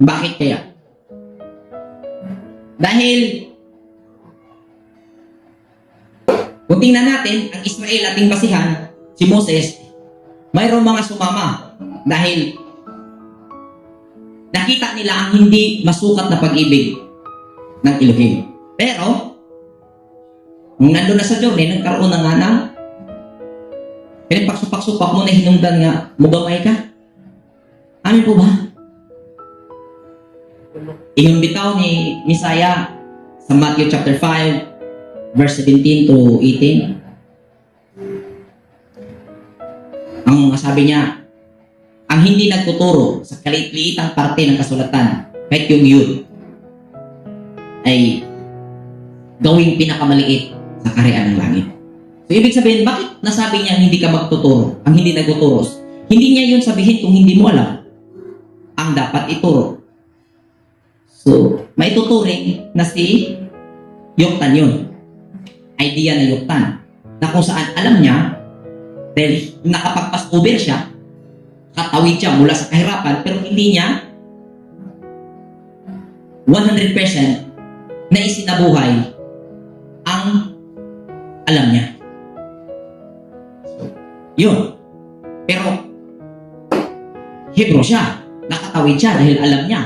Bakit kaya? Dahil kung tingnan natin, ang Israel ating basihan, si Moses, mayroong mga sumama dahil nakita nila ang hindi masukat na pag-ibig ng Elohim. Pero, nung nandun na sa journey, nagkaroon na nga ng pinagpaksupak-supak mo na hinungdan nga, mugamay ka. Amin po ba? Inyong bitaw ni Isaiah sa Matthew chapter 5, verse 17 to 18. Ang sabi niya, ang hindi nagtuturo sa kaliit-liitang parte ng kasulatan, kahit yung yun, ay gawing pinakamaliit sa kaharian ng langit. So, ibig sabihin, bakit nasabi niya hindi ka magtuturo? Ang hindi nagtuturo. Hindi niya yun sabihin kung hindi mo alam ang dapat ituro. So, may tuturing na si Yoktan yun. Idea na Yoktan. Na kung saan alam niya, dahil nakapagpas-over siya, katawid siya mula sa kahirapan, pero hindi niya 100% na isinabuhay ang alam niya. Yun. Pero Hebrew siya. Nakatawid siya dahil alam niya.